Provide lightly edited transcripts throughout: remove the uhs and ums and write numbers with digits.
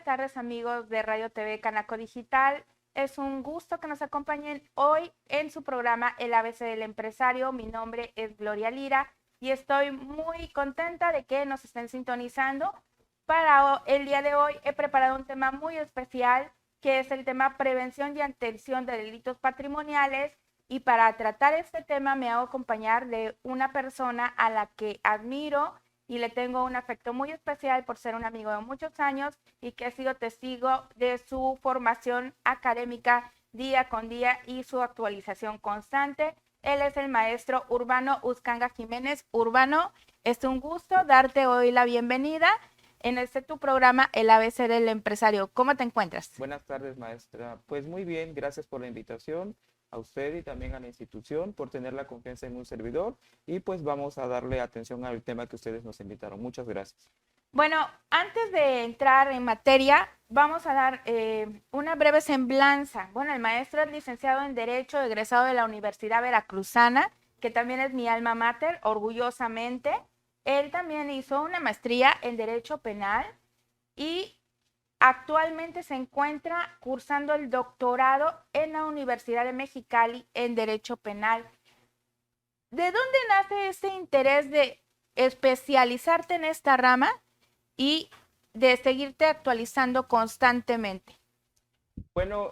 tardes, amigos de Radio TV Canaco Digital. Es un gusto que nos acompañen hoy en su programa El ABC del Empresario. Mi nombre es Gloria Lira y estoy muy contenta de que nos estén sintonizando. Para el día de hoy he preparado un tema muy especial, que es el tema prevención y atención de delitos patrimoniales. Y para tratar este tema me hago acompañar de una persona a la que admiro y le tengo un afecto muy especial por ser un amigo de muchos años y que he sido testigo de su formación académica día con día y su actualización constante. Él es el maestro Urbano Uscanga Jiménez. Urbano, es un gusto darte hoy la bienvenida en tu programa El ABC del Empresario. ¿Cómo te encuentras? Buenas tardes, maestra. Pues muy bien, gracias por la invitación a usted y también a la institución por tener la confianza en un servidor y pues vamos a darle atención al tema que ustedes nos invitaron. Muchas gracias. Bueno, antes de entrar en materia, vamos a dar una breve semblanza. Bueno, el maestro es licenciado en Derecho, egresado de la Universidad Veracruzana, que también es mi alma mater, orgullosamente. Él también hizo una maestría en Derecho Penal y actualmente se encuentra cursando el doctorado en la Universidad de Mexicali en Derecho Penal. ¿De dónde nace este interés de especializarte en esta rama y de seguirte actualizando constantemente? Bueno,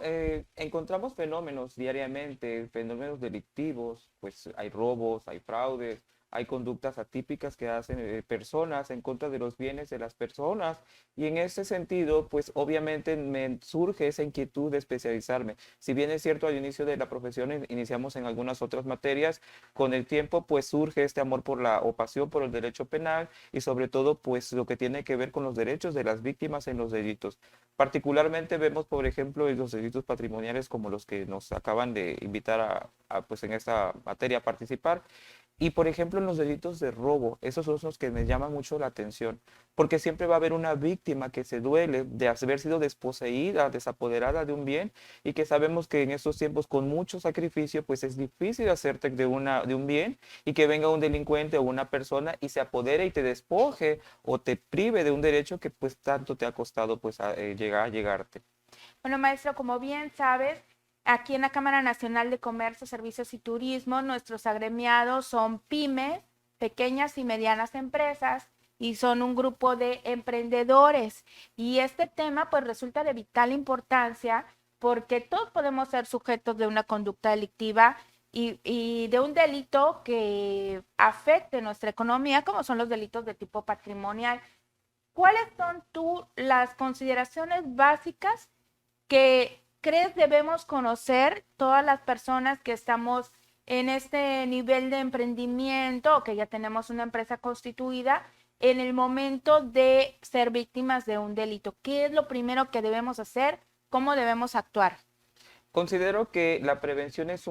encontramos fenómenos diariamente, fenómenos delictivos, pues hay robos, hay fraudes, hay conductas atípicas que hacen personas en contra de los bienes de las personas y en ese sentido, pues obviamente me surge esa inquietud de especializarme. Si bien es cierto, al inicio de la profesión iniciamos en algunas otras materias, con el tiempo pues surge este amor por la o pasión por el derecho penal y sobre todo pues lo que tiene que ver con los derechos de las víctimas en los delitos. Particularmente vemos, por ejemplo, los delitos patrimoniales como los que nos acaban de invitar pues en esta materia a participar. Y, por ejemplo, en los delitos de robo, esos son los que me llaman mucho la atención, porque siempre va a haber una víctima que se duele de haber sido desposeída, desapoderada de un bien, y que sabemos que en estos tiempos, con mucho sacrificio, pues es difícil hacerte de un bien y que venga un delincuente o una persona y se apodere y te despoje o te prive de un derecho que pues tanto te ha costado pues llegar a llegarte. Bueno, maestro, como bien sabes, aquí en la Cámara Nacional de Comercio, Servicios y Turismo, nuestros agremiados son pymes, pequeñas y medianas empresas, y son un grupo de emprendedores. Y este tema pues resulta de vital importancia porque todos podemos ser sujetos de una conducta delictiva y de un delito que afecte nuestra economía, como son los delitos de tipo patrimonial. ¿Cuáles son las consideraciones básicas que crees debemos conocer todas las personas que estamos en este nivel de emprendimiento o que ya tenemos una empresa constituida en el momento de ser víctimas de un delito? ¿Qué es lo primero que debemos hacer? ¿Cómo debemos actuar? Considero que la prevención es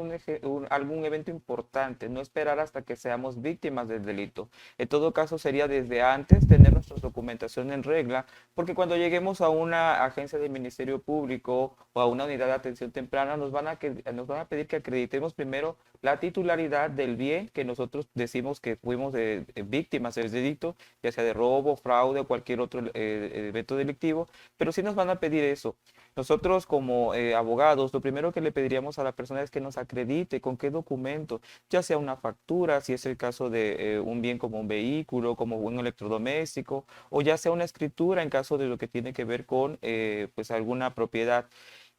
algún evento importante, no esperar hasta que seamos víctimas del delito. En todo caso, sería desde antes tener nuestra documentación en regla, porque cuando lleguemos a una agencia del Ministerio Público o a una unidad de atención temprana, nos van a pedir que acreditemos primero la titularidad del bien que nosotros decimos que fuimos víctimas del delito, ya sea de robo, fraude o cualquier otro evento delictivo, pero sí nos van a pedir eso. Nosotros como abogados, lo primero que le pediríamos a la persona es que nos acredite con qué documento, ya sea una factura, si es el caso de un bien como un vehículo, como un electrodoméstico, o ya sea una escritura en caso de lo que tiene que ver con pues alguna propiedad.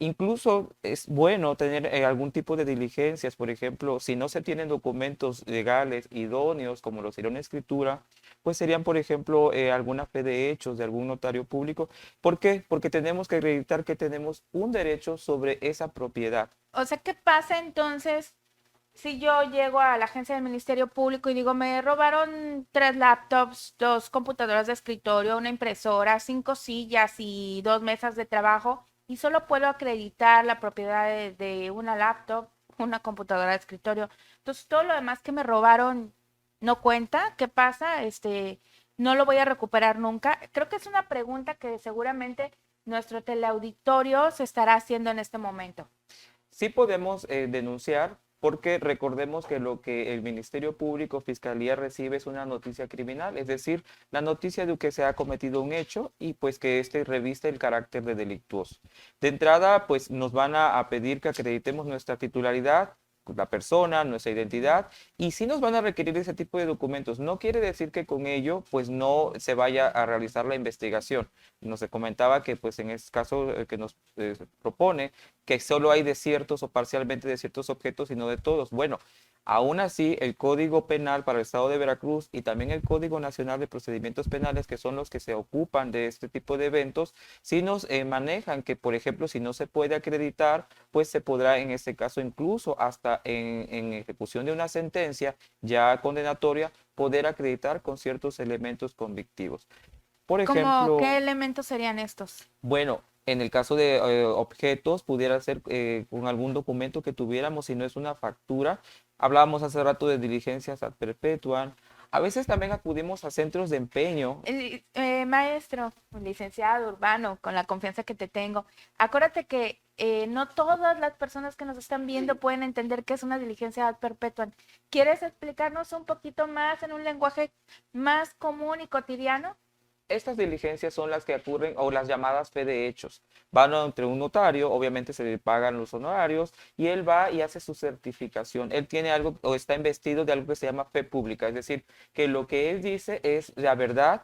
Incluso es bueno tener algún tipo de diligencias, por ejemplo, si no se tienen documentos legales idóneos, como lo sería una escritura, pues serían, por ejemplo, alguna fe de hechos de algún notario público. ¿Por qué? Porque tenemos que acreditar que tenemos un derecho sobre esa propiedad. O sea, ¿qué pasa entonces si yo llego a la agencia del Ministerio Público y digo, me robaron 3 laptops, 2 computadoras de escritorio, una impresora, 5 sillas y 2 mesas de trabajo, y solo puedo acreditar la propiedad de una laptop, una computadora de escritorio? Entonces, todo lo demás que me robaron no cuenta. ¿Qué pasa? No lo voy a recuperar nunca. Creo que es una pregunta que seguramente nuestro teleauditorio se estará haciendo en este momento. Sí podemos denunciar porque recordemos que lo que el Ministerio Público, Fiscalía recibe es una noticia criminal, es decir, la noticia de que se ha cometido un hecho y pues que éste reviste el carácter de delictuoso. De entrada, pues nos van a pedir que acreditemos nuestra titularidad, la persona, nuestra identidad, y sí nos van a requerir ese tipo de documentos. No quiere decir que con ello pues no se vaya a realizar la investigación. Nos comentaba que pues en este caso que nos propone que solo hay de ciertos o parcialmente de ciertos objetos y no de todos. Bueno, aún así, el Código Penal para el Estado de Veracruz y también el Código Nacional de Procedimientos Penales, que son los que se ocupan de este tipo de eventos, sí nos manejan que, por ejemplo, si no se puede acreditar, pues se podrá en este caso incluso hasta en ejecución de una sentencia ya condenatoria, poder acreditar con ciertos elementos convictivos. Por ¿Cómo ejemplo, qué elementos serían estos? bueno, en el caso de objetos, pudiera ser con algún documento que tuviéramos, si no es una factura. Hablábamos hace rato de diligencias ad perpetuam. A veces también acudimos a centros de empeño. Maestro, licenciado Urbano, con la confianza que te tengo, acuérdate que no todas las personas que nos están viendo pueden entender qué es una diligencia ad perpetuam. ¿Quieres explicarnos un poquito más en un lenguaje más común y cotidiano? Estas diligencias son las que ocurren o las llamadas fe de hechos. Van entre un notario, obviamente se le pagan los honorarios y él va y hace su certificación. Él tiene algo o está investido de algo que se llama fe pública, es decir, que lo que él dice es la verdad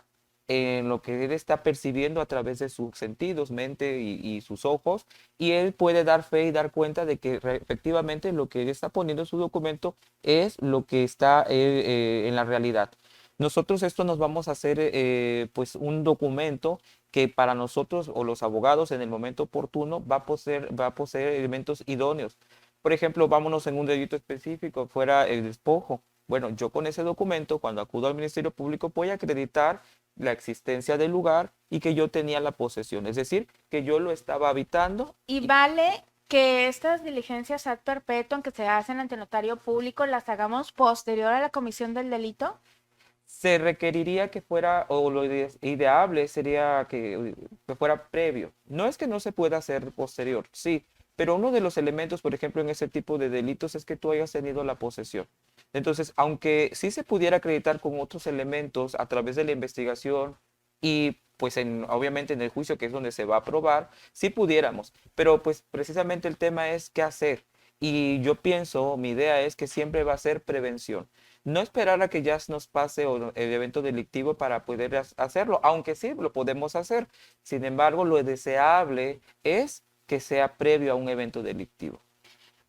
en lo que él está percibiendo a través de sus sentidos, mente y sus ojos, y él puede dar fe y dar cuenta de que efectivamente lo que él está poniendo en su documento es lo que está en la realidad. Nosotros esto nos vamos a hacer pues un documento que para nosotros o los abogados en el momento oportuno va a poseer elementos idóneos. Por ejemplo, vámonos en un delito específico, fuera el despojo. Bueno, yo con ese documento, cuando acudo al Ministerio Público, voy a acreditar la existencia del lugar y que yo tenía la posesión, es decir, que yo lo estaba habitando. Y vale que estas diligencias ad perpetuum que se hacen ante notario público las hagamos posterior a la comisión del delito. Se requeriría que fuera, o lo ideable sería que fuera previo. No es que no se pueda hacer posterior, sí, pero uno de los elementos, por ejemplo, en ese tipo de delitos es que tú hayas tenido la posesión. Entonces, aunque sí se pudiera acreditar con otros elementos a través de la investigación y pues obviamente en el juicio, que es donde se va a probar, sí pudiéramos, pero pues precisamente el tema es qué hacer. Y yo pienso, mi idea es que siempre va a ser prevención. No esperar a que ya nos pase el evento delictivo para poder hacerlo, aunque sí lo podemos hacer. Sin embargo, lo deseable es que sea previo a un evento delictivo.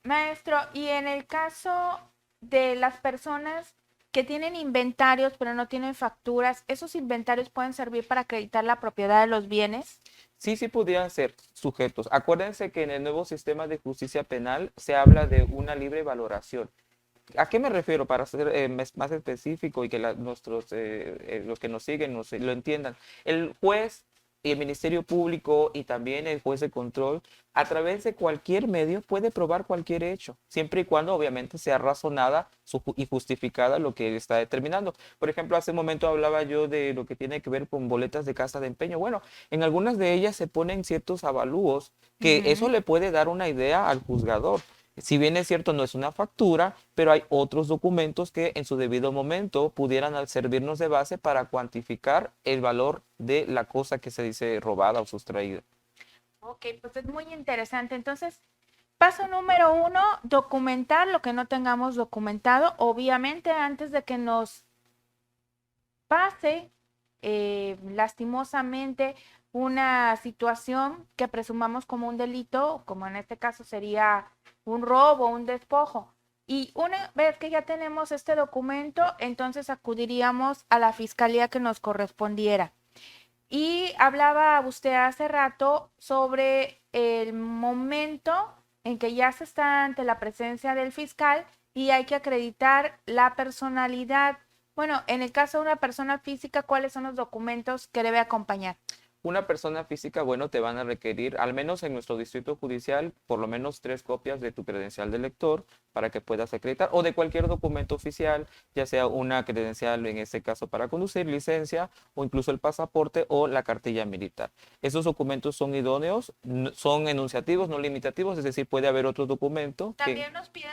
Maestro, y en el caso de las personas que tienen inventarios pero no tienen facturas, ¿esos inventarios pueden servir para acreditar la propiedad de los bienes? Sí, sí pudieran ser sujetos. Acuérdense que en el nuevo sistema de justicia penal se habla de una libre valoración. ¿A qué me refiero? Para ser más específico y que los que nos siguen lo entiendan. El juez y el Ministerio Público y también el juez de control, a través de cualquier medio, puede probar cualquier hecho, siempre y cuando obviamente sea razonada y justificada lo que él está determinando. Por ejemplo, hace un momento hablaba yo de lo que tiene que ver con boletas de casa de empeño. Bueno, en algunas de ellas se ponen ciertos avalúos que eso le puede dar una idea al juzgador. Si bien es cierto, no es una factura, pero hay otros documentos que en su debido momento pudieran servirnos de base para cuantificar el valor de la cosa que se dice robada o sustraída. Ok, pues es muy interesante. Entonces, paso número 1, documentar lo que no tengamos documentado. Obviamente, antes de que nos pase lastimosamente una situación que presumamos como un delito, como en este caso sería un robo, un despojo. Y una vez que ya tenemos este documento, entonces acudiríamos a la fiscalía que nos correspondiera. Y hablaba usted hace rato sobre el momento en que ya se está ante la presencia del fiscal y hay que acreditar la personalidad. Bueno, en el caso de una persona física, ¿cuáles son los documentos que debe acompañar? Una persona física, bueno, te van a requerir, al menos en nuestro distrito judicial, por lo menos 3 copias de tu credencial de lector para que puedas acreditar, o de cualquier documento oficial, ya sea una credencial, en este caso para conducir, licencia, o incluso el pasaporte o la cartilla militar. Esos documentos son idóneos, son enunciativos, no limitativos, es decir, puede haber otro documento. También nos piden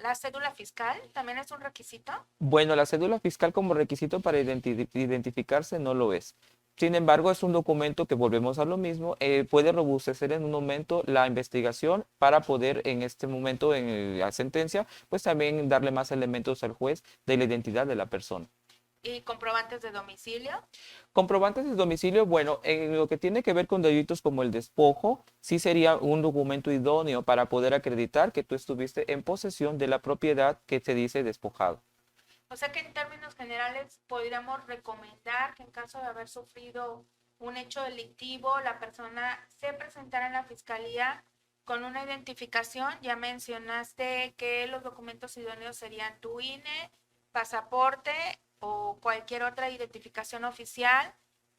la cédula fiscal, ¿también es un requisito? Bueno, la cédula fiscal como requisito para identificarse no lo es. Sin embargo, es un documento que volvemos a lo mismo, puede robustecer en un momento la investigación para poder en este momento, en la sentencia, pues también darle más elementos al juez de la identidad de la persona. ¿Y comprobantes de domicilio? Comprobantes de domicilio, bueno, en lo que tiene que ver con delitos como el despojo, sí sería un documento idóneo para poder acreditar que tú estuviste en posesión de la propiedad que se dice despojado. O sea que en términos generales podríamos recomendar que en caso de haber sufrido un hecho delictivo, la persona se presentara en la fiscalía con una identificación. Ya mencionaste que los documentos idóneos serían tu INE, pasaporte o cualquier otra identificación oficial,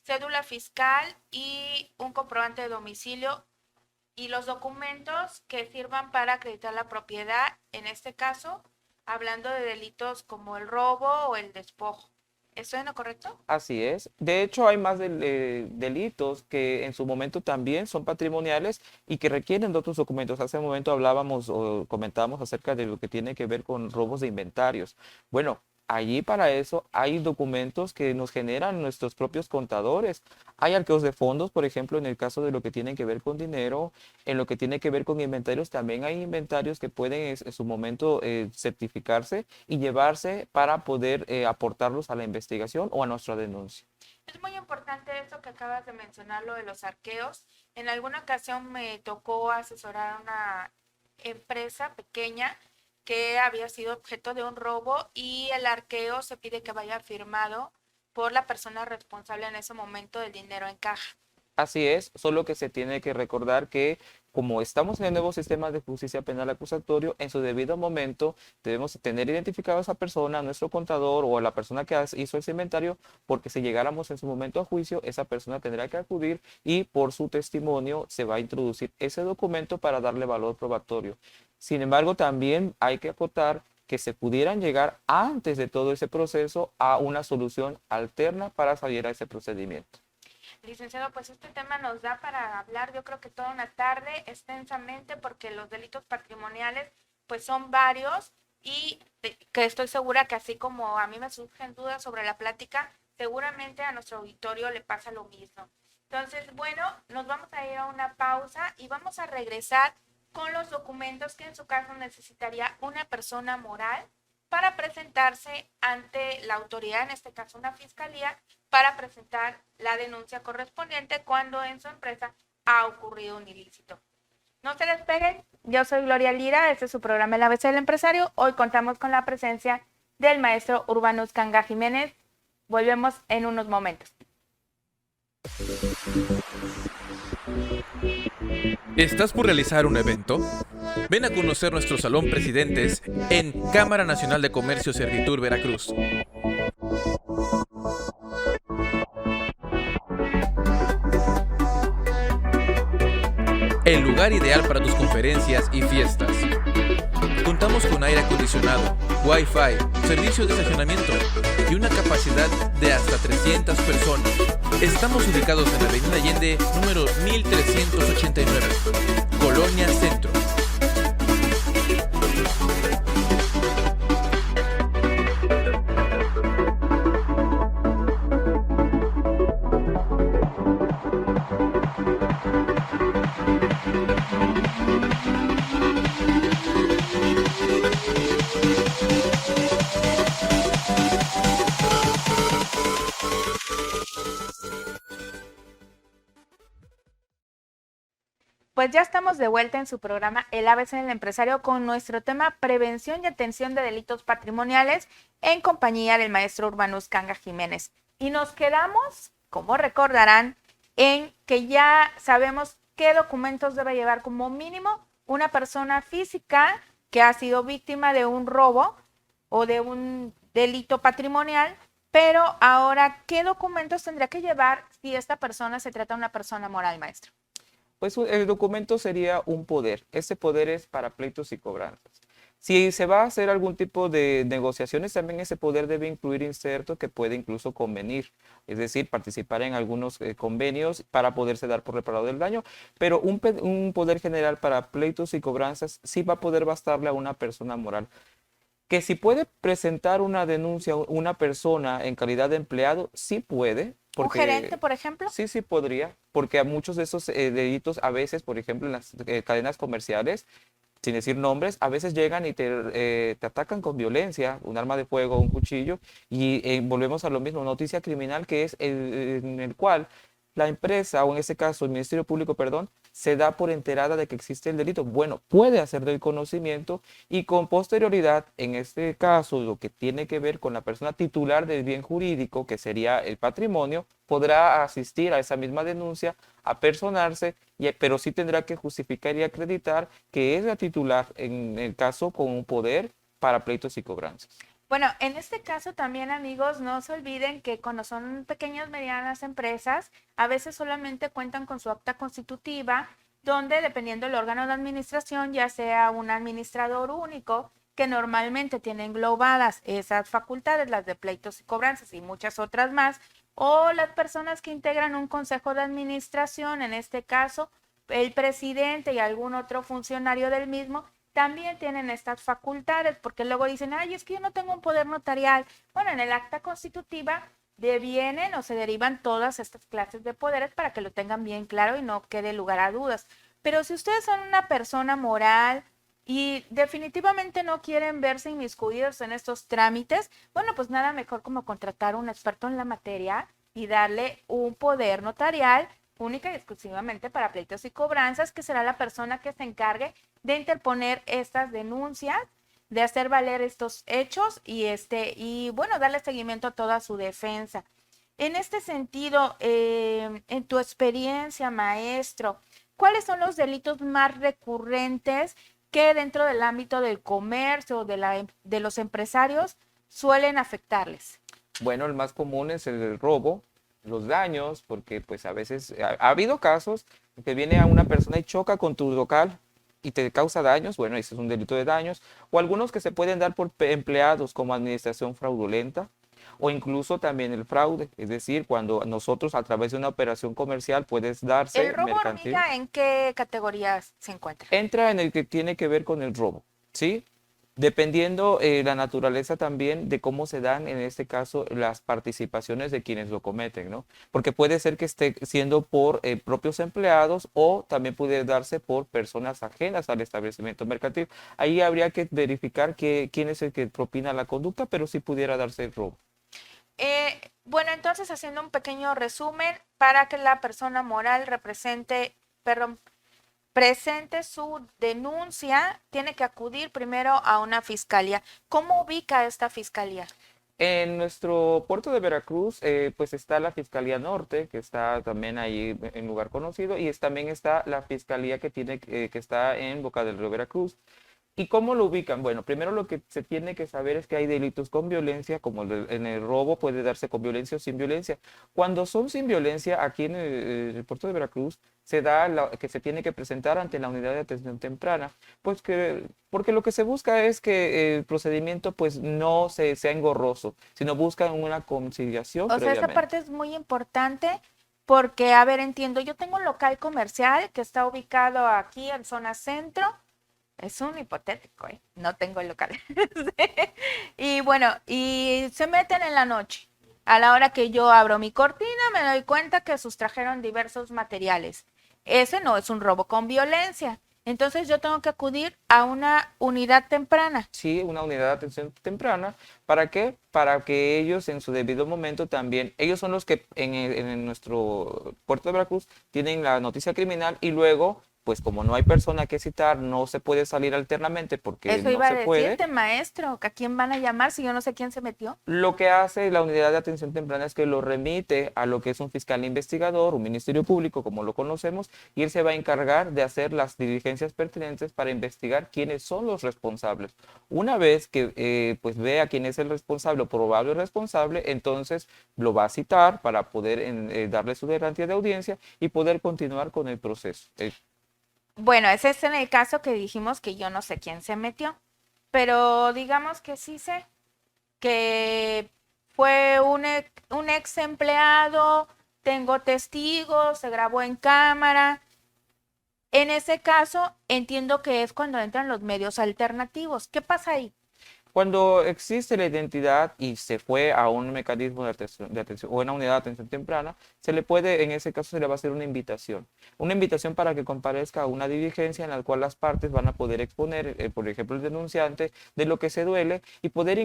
cédula fiscal y un comprobante de domicilio, y los documentos que sirvan para acreditar la propiedad, en este caso hablando de delitos como el robo o el despojo. ¿Estoy en lo correcto? Así es. De hecho, hay más delitos que en su momento también son patrimoniales y que requieren de otros documentos. Hace un momento hablábamos o comentábamos acerca de lo que tiene que ver con robos de inventarios. Bueno, allí para eso hay documentos que nos generan nuestros propios contadores. Hay arqueos de fondos, por ejemplo, en el caso de lo que tiene que ver con dinero, en lo que tiene que ver con inventarios, también hay inventarios que pueden en su momento certificarse y llevarse para poder aportarlos a la investigación o a nuestra denuncia. Es muy importante eso que acabas de mencionar, lo de los arqueos. En alguna ocasión me tocó asesorar a una empresa pequeña que había sido objeto de un robo y el arqueo se pide que vaya firmado por la persona responsable en ese momento del dinero en caja. Así es, solo que se tiene que recordar que como estamos en el nuevo sistema de justicia penal acusatorio, en su debido momento debemos tener identificado a esa persona, a nuestro contador o a la persona que hizo ese inventario, porque si llegáramos en su momento a juicio, esa persona tendrá que acudir y por su testimonio se va a introducir ese documento para darle valor probatorio. Sin embargo, también hay que acotar que se pudieran llegar antes de todo ese proceso a una solución alterna para salir a ese procedimiento. Licenciado, pues este tema nos da para hablar, yo creo que toda una tarde extensamente, porque los delitos patrimoniales pues son varios y que estoy segura que así como a mí me surgen dudas sobre la plática, seguramente a nuestro auditorio le pasa lo mismo. Entonces, bueno, nos vamos a ir a una pausa y vamos a regresar con los documentos que en su caso necesitaría una persona moral para presentarse ante la autoridad, en este caso una fiscalía, para presentar la denuncia correspondiente cuando en su empresa ha ocurrido un ilícito. No se despeguen, yo soy Gloria Lira, este es su programa El ABC del Empresario. Hoy contamos con la presencia del maestro Urbanus Kanga Jiménez. Volvemos en unos momentos. ¿Estás por realizar un evento? Ven a conocer nuestro Salón Presidentes en Cámara Nacional de Comercio Servitur, Veracruz. El lugar ideal para tus conferencias y fiestas. Contamos con aire acondicionado, Wi-Fi, servicios de estacionamiento y una capacidad de hasta 300 personas. Estamos ubicados en la Avenida Allende, número 1389, Colonia Centro. Pues ya estamos de vuelta en su programa El ABC del Empresario con nuestro tema prevención y atención de delitos patrimoniales en compañía del maestro Urbanus Kanga Jiménez. Y nos quedamos, como recordarán, en que ya sabemos qué documentos debe llevar como mínimo una persona física que ha sido víctima de un robo o de un delito patrimonial Pero ahora, ¿qué documentos tendría que llevar si esta persona se trata de una persona moral, maestro? Pues el documento sería un poder. Ese poder es para pleitos y cobranzas. Si se va a hacer algún tipo de negociaciones, también ese poder debe incluir inserto que puede incluso convenir, es decir, participar en algunos convenios para poderse dar por reparado del daño, pero un poder general para pleitos y cobranzas sí va a poder bastarle a una persona moral. Que si puede presentar una denuncia una persona en calidad de empleado, sí puede, ¿Un gerente, porque por ejemplo? sí podría, porque a muchos de esos delitos a veces, por ejemplo, en las cadenas comerciales, sin decir nombres, a veces llegan y te atacan con violencia, un arma de fuego, un cuchillo, y volvemos a lo mismo, noticia criminal que es en el cual la empresa, o en este caso el Ministerio Público, perdón, se da por enterada de que existe el delito. Bueno, puede hacer del conocimiento y con posterioridad, en este caso, lo que tiene que ver con la persona titular del bien jurídico, que sería el patrimonio, podrá asistir a esa misma denuncia, a personarse, pero sí tendrá que justificar y acreditar que es la titular en el caso con un poder para pleitos y cobranzas. Bueno, en este caso también, amigos, no se olviden que cuando son pequeñas, medianas empresas, a veces solamente cuentan con su acta constitutiva, donde dependiendo del órgano de administración, ya sea un administrador único, que normalmente tiene englobadas esas facultades, las de pleitos y cobranzas y muchas otras más, o las personas que integran un consejo de administración, en este caso, el presidente y algún otro funcionario del mismo, también tienen estas facultades, porque luego dicen, ay, es que yo no tengo un poder notarial. Bueno, en el acta constitutiva devienen o se derivan todas estas clases de poderes para que lo tengan bien claro y no quede lugar a dudas. Pero si ustedes son una persona moral y definitivamente no quieren verse inmiscuidos en estos trámites, bueno, pues nada mejor como contratar a un experto en la materia y darle un poder notarial única y exclusivamente para pleitos y cobranzas, que será la persona que se encargue de interponer estas denuncias, de hacer valer estos hechos y bueno, darle seguimiento a toda su defensa. En este sentido, en tu experiencia, maestro, ¿cuáles son los delitos más recurrentes que dentro del ámbito del comercio de los empresarios suelen afectarles? Bueno, el más común es el robo, los daños, porque pues a veces ha habido casos que viene a una persona y choca con tu local y te causa daños, bueno, ese es un delito de daños, o algunos que se pueden dar por empleados como administración fraudulenta, o incluso también el fraude, es decir, cuando nosotros a través de una operación comercial puedes darse ¿El robo mercantil. hormiga en qué categorías se encuentra? Entra en el que tiene que ver con el robo, ¿sí? Dependiendo la naturaleza también de cómo se dan, en este caso, las participaciones de quienes lo cometen, ¿no? Porque puede ser que esté siendo por propios empleados o también puede darse por personas ajenas al establecimiento mercantil. Ahí habría que verificar quién es el que propina la conducta, pero sí pudiera darse el robo. Bueno, entonces haciendo un pequeño resumen, para que la persona moral presente su denuncia, tiene que acudir primero a una fiscalía. ¿Cómo ubica esta fiscalía? En nuestro puerto de Veracruz, pues está la Fiscalía Norte, que está también ahí en lugar conocido, y también está la Fiscalía que está en Boca del Río, Veracruz. ¿Y cómo lo ubican? Bueno, primero lo que se tiene que saber es que hay delitos con violencia, como en el robo puede darse con violencia o sin violencia. Cuando son sin violencia, aquí en el puerto de Veracruz, se da que se tiene que presentar ante la unidad de atención temprana, pues porque lo que se busca es que el procedimiento pues no sea engorroso, sino buscan una conciliación O sea, esta previamente. parte es muy importante porque, a ver, entiendo, yo tengo un local comercial que está ubicado aquí en zona centro. Es un hipotético, ¿eh? No tengo el local. Y bueno, y se meten en la noche. A la hora que yo abro mi cortina, me doy cuenta que sustrajeron diversos materiales. Ese no es un robo con violencia. Entonces yo tengo que acudir a una unidad temprana. Sí, una unidad de atención temprana. ¿Para qué? Para que ellos en su debido momento también, ellos son los que en nuestro puerto de Veracruz tienen la noticia criminal y luego pues como no hay persona que citar, no se puede salir alternamente porque Eso no iba a se puede. decirte, maestro, ¿a quién van a llamar si yo no sé quién se metió? Lo que hace la unidad de atención temprana es que lo remite a lo que es un fiscal investigador, un ministerio público, como lo conocemos, y él se va a encargar de hacer las diligencias pertinentes para investigar quiénes son los responsables. Una vez que pues vea quién es el responsable o probable responsable, entonces lo va a citar para poder darle su garantía de audiencia y poder continuar con el proceso. Bueno, ese es en el caso que dijimos que yo no sé quién se metió, pero digamos que sí sé que fue un ex empleado, tengo testigos, se grabó en cámara. En ese caso, entiendo que es cuando entran los medios alternativos. ¿Qué pasa ahí? Cuando existe la identidad y se fue a un mecanismo de atención o una unidad de atención temprana, se le puede, en ese caso se le va a hacer una invitación para que comparezca a una diligencia en la cual las partes van a poder exponer, por ejemplo, el denunciante, de lo que se duele y poder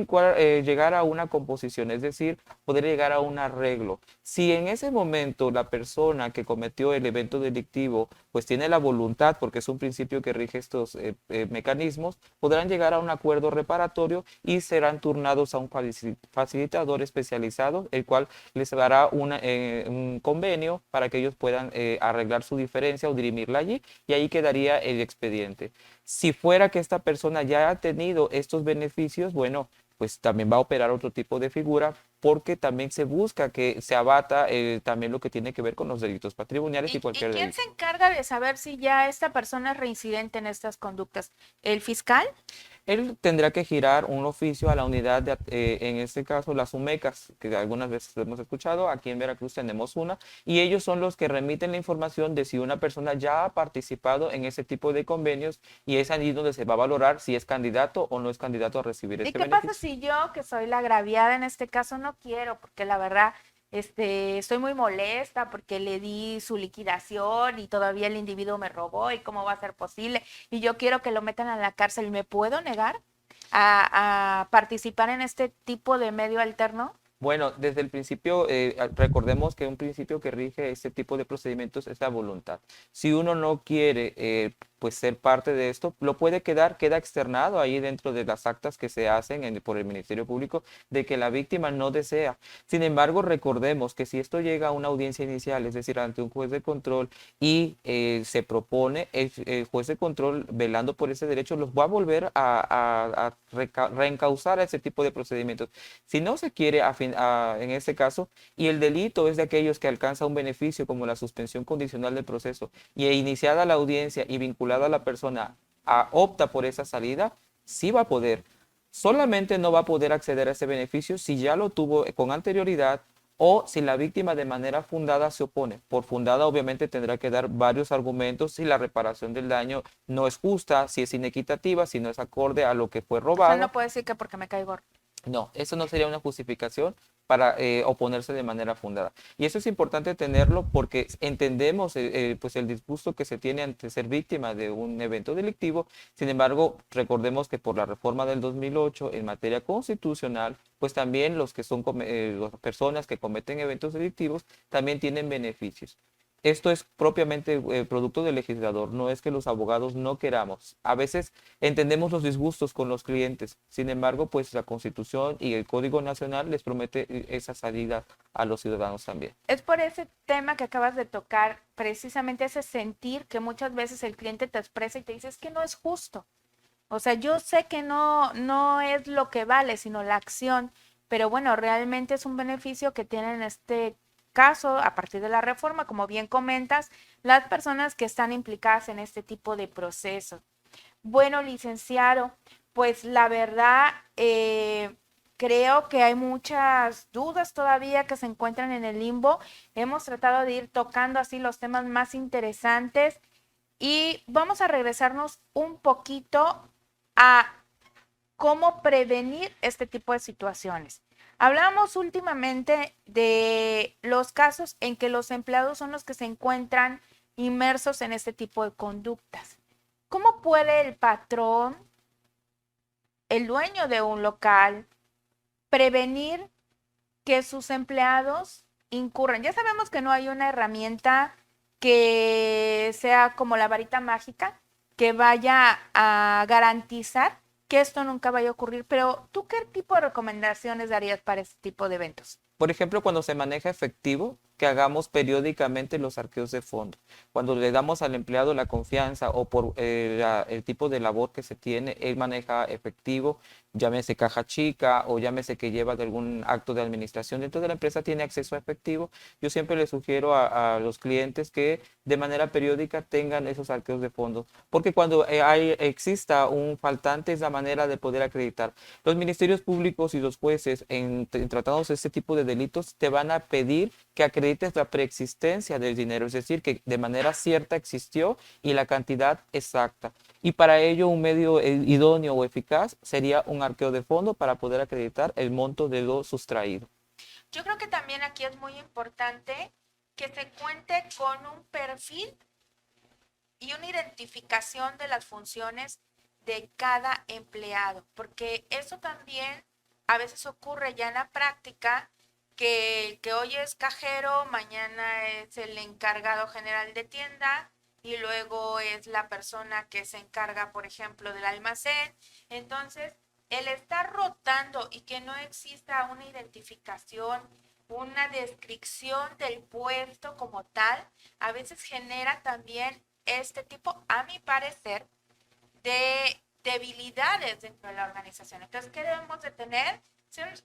llegar a una composición, es decir, poder llegar a un arreglo. Si en ese momento la persona que cometió el evento delictivo pues tiene la voluntad, porque es un principio que rige estos mecanismos, podrán llegar a un acuerdo reparatorio y serán turnados a un facilitador especializado, el cual les dará un convenio para que ellos puedan arreglar su diferencia o dirimirla allí, y ahí quedaría el expediente. Si fuera que esta persona ya ha tenido estos beneficios, bueno, pues también va a operar otro tipo de figura, porque también se busca que se abata también lo que tiene que ver con los delitos patrimoniales y ¿Y cualquier quién delito. se encarga de saber si ya esta persona es reincidente en estas conductas? ¿El fiscal? Él tendrá que girar un oficio a la unidad, en este caso las UMECAS, que algunas veces hemos escuchado, aquí en Veracruz tenemos una, y ellos son los que remiten la información de si una persona ya ha participado en ese tipo de convenios, y es allí donde se va a valorar si es candidato o no es candidato a recibir ¿Y este qué pasa beneficio. si yo, que soy la agraviada en este caso, no quiero? Porque la verdad, estoy muy molesta porque le di su liquidación y todavía el individuo me robó y cómo va a ser posible. Y yo quiero que lo metan a la cárcel. ¿Me puedo negar a participar en este tipo de medio alterno? Bueno, desde el principio, recordemos que un principio que rige este tipo de procedimientos es la voluntad. Si uno no quiere, pues ser parte de esto, lo puede queda externado ahí dentro de las actas que se hacen por el Ministerio Público de que la víctima no desea. Sin embargo, recordemos que si esto llega a una audiencia inicial, es decir, ante un juez de control y se propone, el juez de control, velando por ese derecho, los va a volver a reencauzar a ese tipo de procedimientos. Si no se quiere, en este caso, y el delito es de aquellos que alcanza un beneficio como la suspensión condicional del proceso, y iniciada la audiencia y vinculada a la persona opta por esa salida, sí va a poder. Solamente no va a poder acceder a ese beneficio si ya lo tuvo con anterioridad o si la víctima de manera fundada se opone. Por fundada obviamente tendrá que dar varios argumentos si la reparación del daño no es justa, si es inequitativa, si no es acorde a lo que fue O sea, robado. no puedo decir que porque me caigo. No, eso no sería una justificación para oponerse de manera fundada. Y eso es importante tenerlo porque entendemos pues el disgusto que se tiene ante ser víctima de un evento delictivo. Sin embargo, recordemos que por la reforma del 2008 en materia constitucional, pues también los que son las personas que cometen eventos delictivos también tienen beneficios. Esto es propiamente producto del legislador, no es que los abogados no queramos. A veces entendemos los disgustos con los clientes, sin embargo, pues la Constitución y el Código Nacional les promete esa salida a los ciudadanos también. Es por ese tema que acabas de tocar, precisamente ese sentir que muchas veces el cliente te expresa y te dice, es que no es justo. O sea, yo sé que no es lo que vale, sino la acción, pero bueno, realmente es un beneficio que tienen en este caso, a partir de la reforma, como bien comentas, las personas que están implicadas en este tipo de procesos. Bueno, licenciado, pues la verdad, creo que hay muchas dudas todavía que se encuentran en el limbo. Hemos tratado de ir tocando así los temas más interesantes y vamos a regresarnos un poquito a cómo prevenir este tipo de situaciones. Hablamos últimamente de los casos en que los empleados son los que se encuentran inmersos en este tipo de conductas. ¿Cómo puede el patrón, el dueño de un local, prevenir que sus empleados incurran? Ya sabemos que no hay una herramienta que sea como la varita mágica que vaya a garantizar que esto nunca vaya a ocurrir. Pero ¿tú qué tipo de recomendaciones darías para este tipo de eventos? Por ejemplo, cuando se maneja efectivo, que hagamos periódicamente los arqueos de fondo. Cuando le damos al empleado la confianza o por el tipo de labor que se tiene, él maneja efectivo, llámese caja chica o llámese que lleva de algún acto de administración dentro de la empresa, tiene acceso a efectivo. Yo siempre le sugiero a los clientes que de manera periódica tengan esos arqueos de fondo, porque cuando exista un faltante es la manera de poder acreditar. Los ministerios públicos y los jueces en tratándose de este tipo de delitos te van a pedir que acredites la preexistencia del dinero, es decir, que de manera cierta existió y la cantidad exacta. Y para ello un medio idóneo o eficaz sería un arqueo de fondo para poder acreditar el monto de lo sustraído. Yo creo que también aquí es muy importante que se cuente con un perfil y una identificación de las funciones de cada empleado, porque eso también a veces ocurre ya en la práctica, que el que hoy es cajero, mañana es el encargado general de tienda y luego es la persona que se encarga, por ejemplo, del almacén. Entonces, el estar rotando y que no exista una identificación, una descripción del puesto como tal, a veces genera también este tipo, a mi parecer, de debilidades dentro de la organización. Entonces, ¿qué debemos de tener?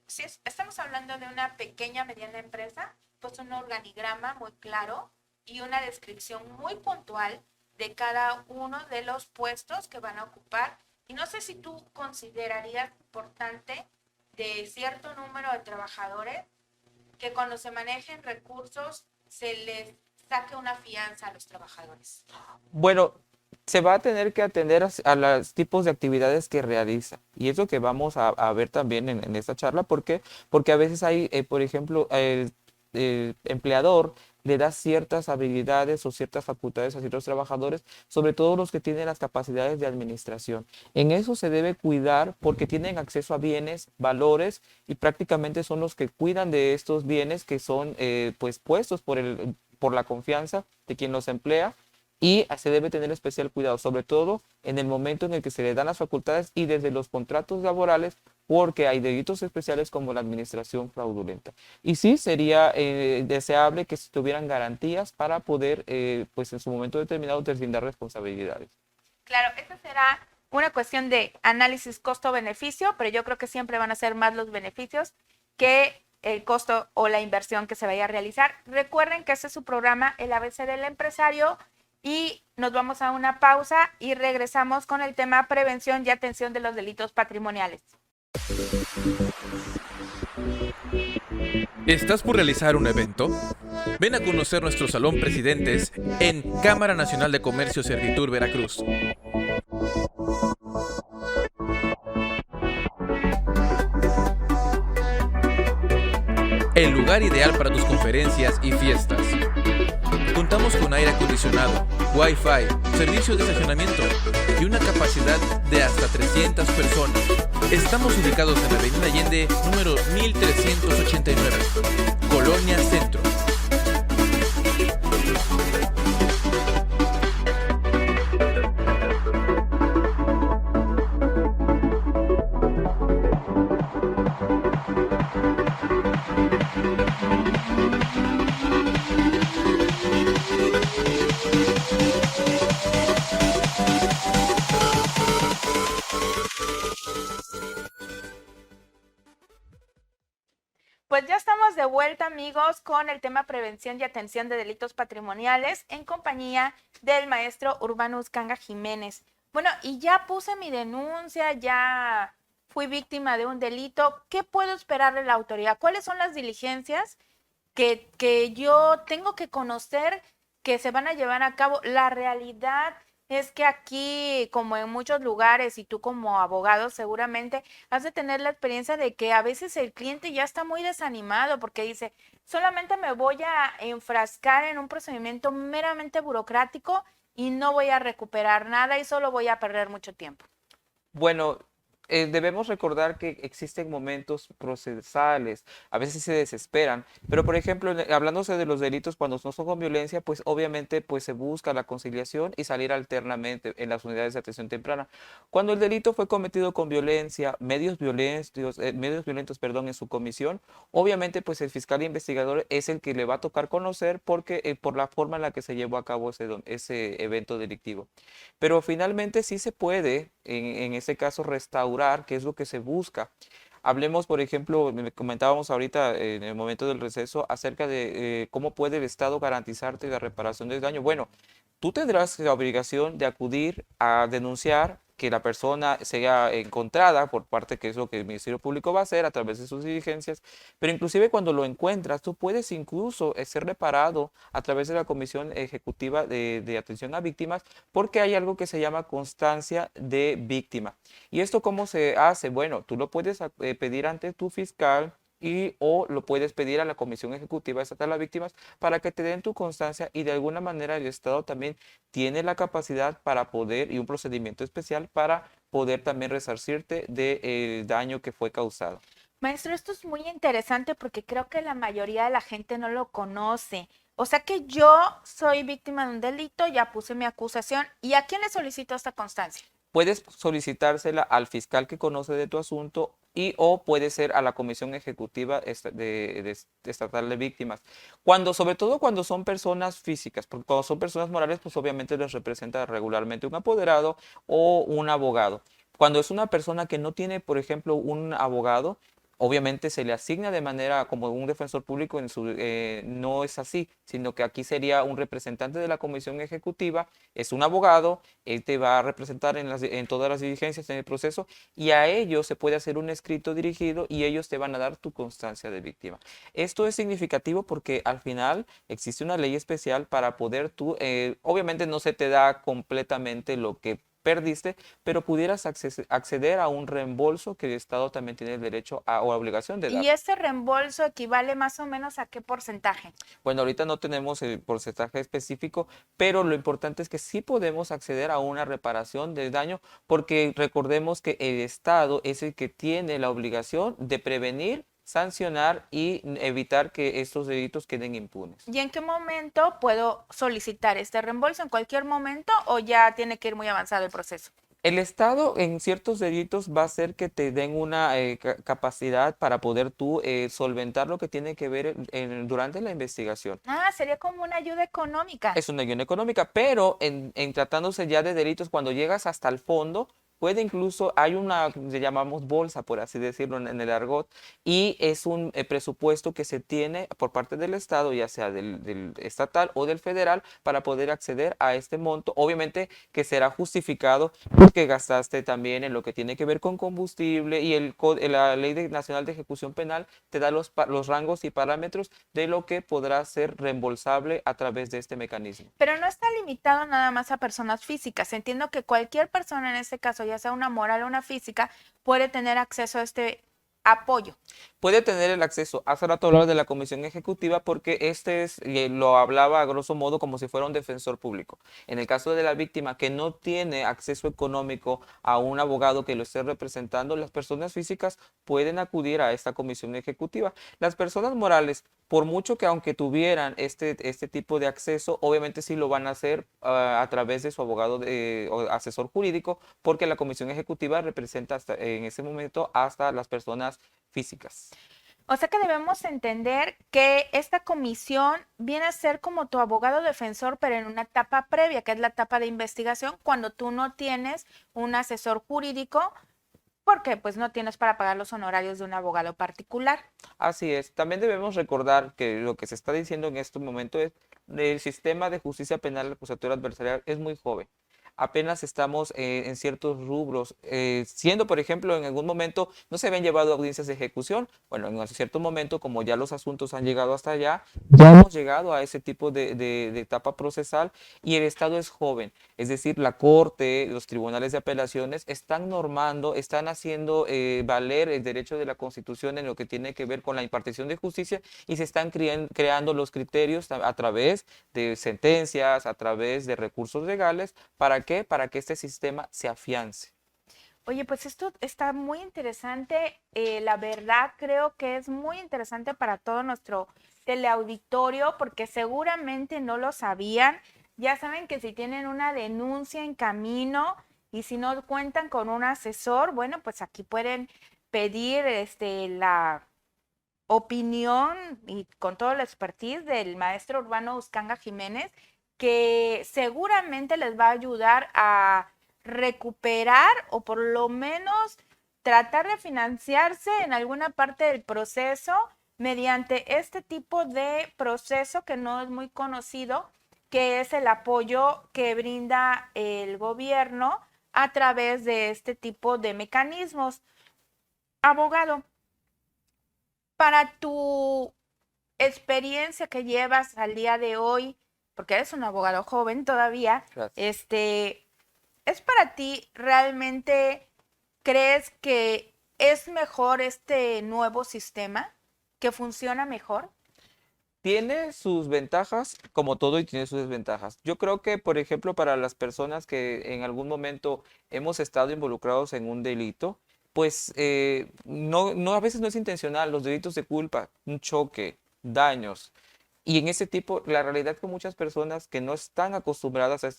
Si estamos hablando de una pequeña, mediana empresa, pues un organigrama muy claro y una descripción muy puntual de cada uno de los puestos que van a ocupar. Y no sé si tú considerarías importante de cierto número de trabajadores que cuando se manejen recursos se les saque una fianza a los trabajadores. Bueno, se va a tener que atender a los tipos de actividades que realiza. Y es lo que vamos a ver también en esta charla. ¿Por qué? Porque a veces hay, por ejemplo, el empleador le da ciertas habilidades o ciertas facultades a ciertos trabajadores, sobre todo los que tienen las capacidades de administración. En eso se debe cuidar porque tienen acceso a bienes, valores y prácticamente son los que cuidan de estos bienes que son pues puestos por la confianza de quien los emplea. Y se debe tener especial cuidado, sobre todo en el momento en el que se le dan las facultades y desde los contratos laborales, porque hay delitos especiales como la administración fraudulenta. Y sí, sería deseable que se tuvieran garantías para poder, pues en su momento determinado, deslindar responsabilidades. Claro, esta será una cuestión de análisis costo-beneficio, pero yo creo que siempre van a ser más los beneficios que el costo o la inversión que se vaya a realizar. Recuerden que este es su programa, el ABC del empresario. Y nos vamos a una pausa y regresamos con el tema prevención y atención de los delitos patrimoniales. ¿Estás por realizar un evento? Ven a conocer nuestro Salón Presidentes en Cámara Nacional de Comercio Servitur, Veracruz. El lugar ideal para tus conferencias y fiestas. Contamos con aire acondicionado, Wi-Fi, servicios de estacionamiento y una capacidad de hasta 300 personas. Estamos ubicados en la Avenida Allende, número 1389, Colonia Centro. Pues ya estamos de vuelta, amigos, con el tema prevención y atención de delitos patrimoniales en compañía del maestro Urbano Uscanga Jiménez. Bueno, y ya puse mi denuncia, ya fui víctima de un delito. ¿Qué puedo esperar de la autoridad? ¿Cuáles son las diligencias que yo tengo que conocer que se van a llevar a cabo? La realidad es que aquí, como en muchos lugares, y tú como abogado seguramente has de tener la experiencia de que a veces el cliente ya está muy desanimado porque dice, solamente me voy a enfrascar en un procedimiento meramente burocrático y no voy a recuperar nada y solo voy a perder mucho tiempo. Bueno, debemos recordar que existen momentos procesales, a veces se desesperan, pero por ejemplo, hablándose de los delitos cuando no son con violencia, pues obviamente pues se busca la conciliación y salir alternamente en las unidades de atención temprana. Cuando el delito fue cometido con violencia, medios violentos, perdón, en su comisión, obviamente pues el fiscal investigador es el que le va a tocar conocer porque por la forma en la que se llevó a cabo ese evento delictivo. Pero finalmente sí se puede, en ese caso, restaurar, que es lo que se busca. Hablemos, por ejemplo, comentábamos ahorita en el momento del receso acerca de cómo puede el Estado garantizarte la reparación del daño. Bueno, tú tendrás la obligación de acudir a denunciar que la persona sea encontrada por parte, que es lo que el Ministerio Público va a hacer a través de sus diligencias, pero inclusive cuando lo encuentras, tú puedes incluso ser reparado a través de la Comisión Ejecutiva de Atención a Víctimas, porque hay algo que se llama constancia de víctima. ¿Y esto cómo se hace? Bueno, tú lo puedes pedir ante tu fiscal o lo puedes pedir a la Comisión Ejecutiva Estatal a Víctimas para que te den tu constancia, y de alguna manera el Estado también tiene la capacidad para poder, y un procedimiento especial para poder también resarcirte del daño que fue causado. Maestro, esto es muy interesante porque creo que la mayoría de la gente no lo conoce. O sea que yo soy víctima de un delito, ya puse mi acusación. ¿Y a quién le solicito esta constancia? Puedes solicitársela al fiscal que conoce de tu asunto o puede ser a la Comisión Ejecutiva Estatal de Víctimas. Sobre todo cuando son personas físicas, porque cuando son personas morales, pues obviamente les representa regularmente un apoderado o un abogado. Cuando es una persona que no tiene, por ejemplo, un abogado, obviamente se le asigna de manera como un defensor público, no es así, sino que aquí sería un representante de la Comisión Ejecutiva, es un abogado, él te va a representar en todas las diligencias, en el proceso, y a ellos se puede hacer un escrito dirigido y ellos te van a dar tu constancia de víctima. Esto es significativo porque al final existe una ley especial para poder obviamente no se te da completamente lo que perdiste, pero pudieras acceder a un reembolso que el Estado también tiene el derecho o la obligación de dar. ¿Y ese reembolso equivale más o menos a qué porcentaje? Bueno, ahorita no tenemos el porcentaje específico, pero lo importante es que sí podemos acceder a una reparación del daño, porque recordemos que el Estado es el que tiene la obligación de prevenir, sancionar y evitar que estos delitos queden impunes. ¿Y en qué momento puedo solicitar este reembolso? ¿En cualquier momento o ya tiene que ir muy avanzado el proceso? El Estado en ciertos delitos va a hacer que te den una capacidad para poder tú solventar lo que tiene que ver durante la investigación. Ah, sería como una ayuda económica. Es una ayuda económica, pero en tratándose ya de delitos, cuando llegas hasta el fondo, puede incluso, hay una que le llamamos bolsa, por así decirlo en el argot, y es un presupuesto que se tiene por parte del Estado, ya sea del estatal o del federal, para poder acceder a este monto. Obviamente que será justificado porque gastaste también en lo que tiene que ver con combustible, y la Ley Nacional de Ejecución Penal te da los rangos y parámetros de lo que podrá ser reembolsable a través de este mecanismo. Pero no está limitado nada más a personas físicas. Entiendo que cualquier persona, en este caso, ya sea una moral o una física, puede tener acceso a este apoyo. Puede tener el acceso. Hace rato hablaba de la Comisión Ejecutiva porque lo hablaba a grosso modo como si fuera un defensor público. En el caso de la víctima que no tiene acceso económico a un abogado que lo esté representando, las personas físicas pueden acudir a esta Comisión Ejecutiva. Las personas morales, por mucho que aunque tuvieran este tipo de acceso, obviamente sí lo van a hacer a través de su abogado o asesor jurídico, porque la Comisión Ejecutiva representa en ese momento hasta las personas físicas. O sea que debemos entender que esta comisión viene a ser como tu abogado defensor, pero en una etapa previa, que es la etapa de investigación, cuando tú no tienes un asesor jurídico, porque pues no tienes para pagar los honorarios de un abogado particular. Así es. También debemos recordar que lo que se está diciendo en este momento es que el sistema de justicia penal acusatoria adversarial es muy joven. Apenas estamos en ciertos rubros, siendo, por ejemplo, en algún momento no se habían llevado audiencias de ejecución. Bueno, en cierto momento, como ya los asuntos han llegado hasta allá, ya hemos llegado a ese tipo de etapa procesal, y el Estado es joven. Es decir, la Corte, los tribunales de apelaciones están normando, están haciendo valer el derecho de la Constitución en lo que tiene que ver con la impartición de justicia, y se están creando los criterios a través de sentencias, a través de recursos legales. ¿Para qué? Para que este sistema se afiance. Oye, pues esto está muy interesante. La verdad, creo que es muy interesante para todo nuestro teleauditorio porque seguramente no lo sabían. Ya saben que si tienen una denuncia en camino y si no cuentan con un asesor, bueno, pues aquí pueden pedir la opinión y con todo el expertise del maestro Urbano Uscanga Jiménez, que seguramente les va a ayudar a recuperar o por lo menos tratar de financiarse en alguna parte del proceso mediante este tipo de proceso que no es muy conocido, que es el apoyo que brinda el gobierno a través de este tipo de mecanismos. Abogado, para tu experiencia que llevas al día de hoy, porque eres un abogado joven todavía, Gracias. ¿es para ti realmente, crees que es mejor este nuevo sistema, que funciona mejor? Tiene sus ventajas, como todo, y tiene sus desventajas. Yo creo que, por ejemplo, para las personas que en algún momento hemos estado involucrados en un delito, pues no, a veces no es intencional, los delitos de culpa, un choque, daños. Y en ese tipo, la realidad es que muchas personas que no están acostumbradas a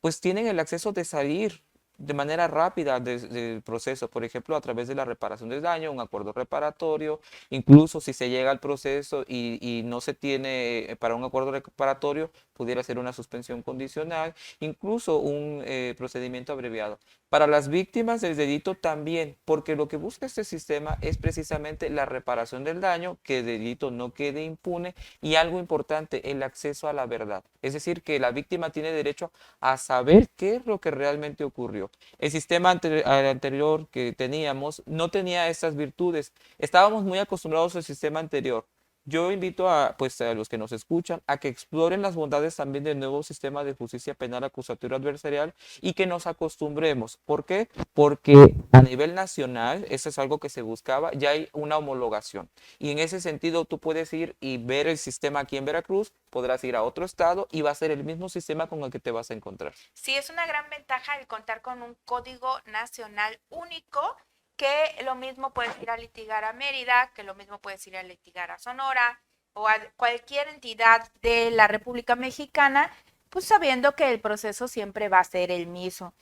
pues tienen el acceso de salir de manera rápida del proceso, por ejemplo, a través de la reparación del daño, un acuerdo reparatorio, incluso si se llega al proceso y no se tiene para un acuerdo reparatorio, pudiera ser una suspensión condicional, incluso un procedimiento abreviado. Para las víctimas del delito también, porque lo que busca este sistema es precisamente la reparación del daño, que el delito no quede impune y algo importante, el acceso a la verdad. Es decir, que la víctima tiene derecho a saber qué es lo que realmente ocurrió. El sistema anterior que teníamos no tenía estas virtudes. Estábamos muy acostumbrados al sistema anterior. Yo invito pues, a los que nos escuchan a que exploren las bondades también del nuevo sistema de justicia penal acusatorio adversarial y que nos acostumbremos. ¿Por qué? Porque a nivel nacional, eso es algo que se buscaba, ya hay una homologación. Y en ese sentido, tú puedes ir y ver el sistema aquí en Veracruz, podrás ir a otro estado y va a ser el mismo sistema con el que te vas a encontrar. Sí, es una gran ventaja el contar con un código nacional único, que lo mismo puedes ir a litigar a Mérida, que lo mismo puedes ir a litigar a Sonora o a cualquier entidad de la República Mexicana, pues sabiendo que el proceso siempre va a ser el mismo.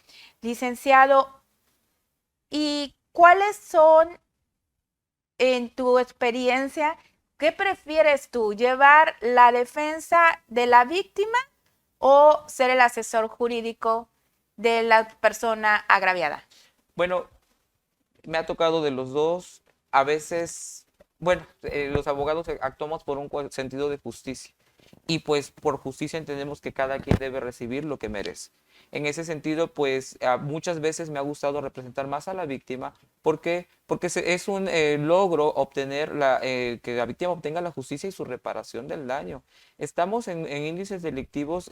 Licenciado, ¿y cuáles son, en tu experiencia, qué prefieres tú, llevar la defensa de la víctima o ser el asesor jurídico de la persona agraviada? Bueno, me ha tocado de los dos. A veces, bueno, los abogados actuamos por un sentido de justicia. Y pues por justicia entendemos que cada quien debe recibir lo que merece. En ese sentido, pues muchas veces me ha gustado representar más a la víctima. ¿Por qué? Porque es un logro obtener que la víctima obtenga la justicia y su reparación del daño. Estamos en índices delictivos,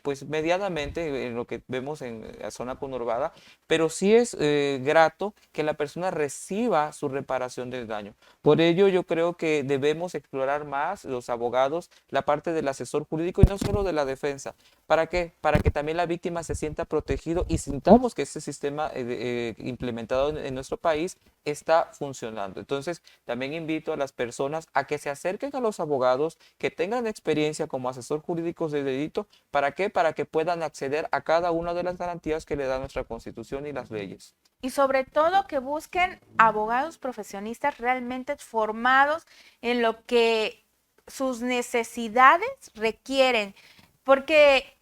pues medianamente en lo que vemos en la zona conurbada, pero sí es grato que la persona reciba su reparación del daño. Por ello, yo creo que debemos explorar más los abogados la parte del asesor jurídico y no solo de la defensa. ¿Para qué? Para que también la víctima se sienta protegido y sintamos que este sistema implementado en nuestro país está funcionando. Entonces, también invito a las personas a que se acerquen a los abogados que tengan experiencia como asesor jurídicos de delito. ¿Para qué? Para que puedan acceder a cada una de las garantías que le da nuestra Constitución y las leyes. Y sobre todo que busquen abogados profesionistas realmente formados en lo que sus necesidades requieren, porque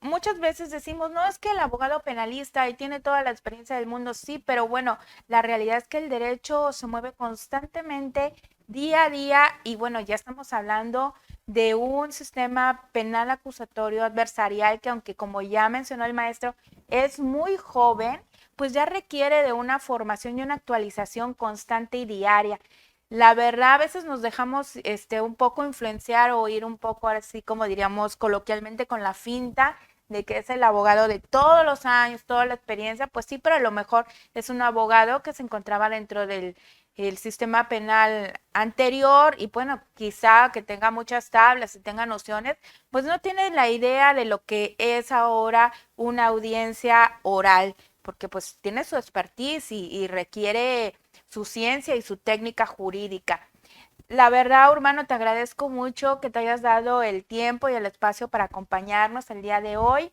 muchas veces decimos, no, es que el abogado penalista y tiene toda la experiencia del mundo, sí, pero bueno, la realidad es que el derecho se mueve constantemente, día a día, y bueno, ya estamos hablando de un sistema penal acusatorio adversarial que, aunque como ya mencionó el maestro, es muy joven, pues ya requiere de una formación y una actualización constante y diaria. La verdad, a veces nos dejamos un poco influenciar o ir un poco así, como diríamos coloquialmente, con la finta de que es el abogado de todos los años, toda la experiencia. Pues sí, pero a lo mejor es un abogado que se encontraba dentro del sistema penal anterior y bueno, quizá que tenga muchas tablas y tenga nociones, pues no tiene la idea de lo que es ahora una audiencia oral. porque pues tiene su expertise y requiere su ciencia y su técnica jurídica. La verdad, Urbano, te agradezco mucho que te hayas dado el tiempo y el espacio para acompañarnos el día de hoy.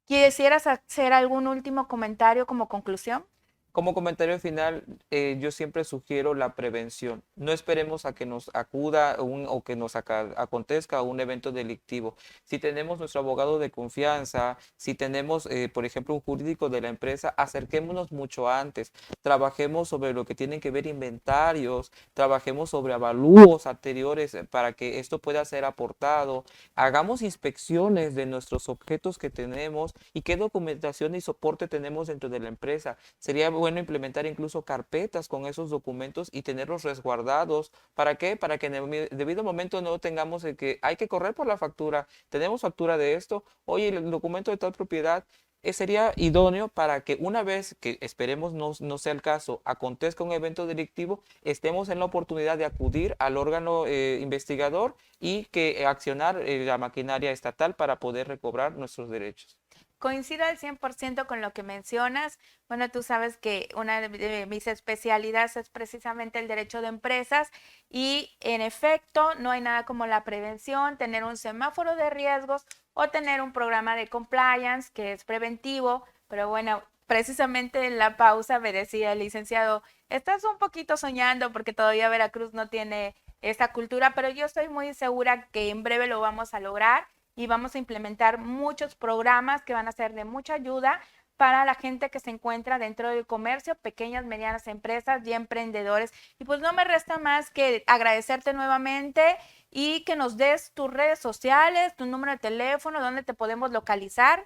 ¿Quisieras hacer algún último comentario como conclusión? Como comentario final, yo siempre sugiero la prevención. No esperemos a que nos acuda o que nos acontezca un evento delictivo. Si tenemos nuestro abogado de confianza, si tenemos, por ejemplo, un jurídico de la empresa, acerquémonos mucho antes. Trabajemos sobre lo que tienen que ver inventarios, trabajemos sobre avalúos anteriores para que esto pueda ser aportado. Hagamos inspecciones de nuestros objetos que tenemos y qué documentación y soporte tenemos dentro de la empresa. Sería bueno implementar incluso carpetas con esos documentos y tenerlos resguardados. ¿Para qué? Para que en el debido momento no tengamos el que hay que correr por la factura. Tenemos factura de esto, oye, el documento de tal propiedad. Sería idóneo para que una vez que esperemos no sea el caso, acontezca un evento delictivo, estemos en la oportunidad de acudir al órgano investigador y que accionar la maquinaria estatal para poder recobrar nuestros derechos. Coincido al 100% con lo que mencionas. Bueno, tú sabes que una de mis especialidades es precisamente el derecho de empresas y en efecto no hay nada como la prevención, tener un semáforo de riesgos o tener un programa de compliance que es preventivo, pero bueno, precisamente en la pausa me decía el licenciado, estás un poquito soñando porque todavía Veracruz no tiene esa cultura, pero yo estoy muy segura que en breve lo vamos a lograr y vamos a implementar muchos programas que van a ser de mucha ayuda para la gente que se encuentra dentro del comercio, pequeñas, medianas empresas y emprendedores. Y pues no me resta más que agradecerte nuevamente y que nos des tus redes sociales, tu número de teléfono, dónde te podemos localizar.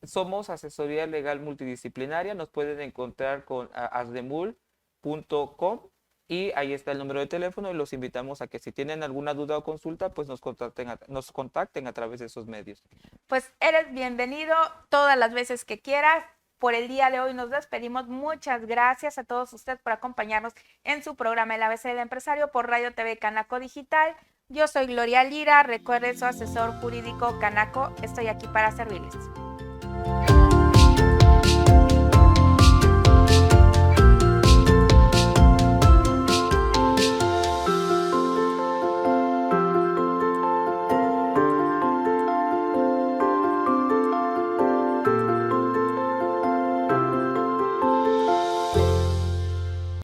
Somos asesoría legal multidisciplinaria, nos pueden encontrar con asdemul.com y ahí está el número de teléfono y los invitamos a que si tienen alguna duda o consulta, pues nos contacten a través de esos medios. Pues eres bienvenido todas las veces que quieras. Por el día de hoy nos despedimos. Muchas gracias a todos ustedes por acompañarnos en su programa El ABC del Empresario por Radio TV Canaco Digital. Yo soy Gloria Lira, recuerden su asesor jurídico Canaco. Estoy aquí para servirles.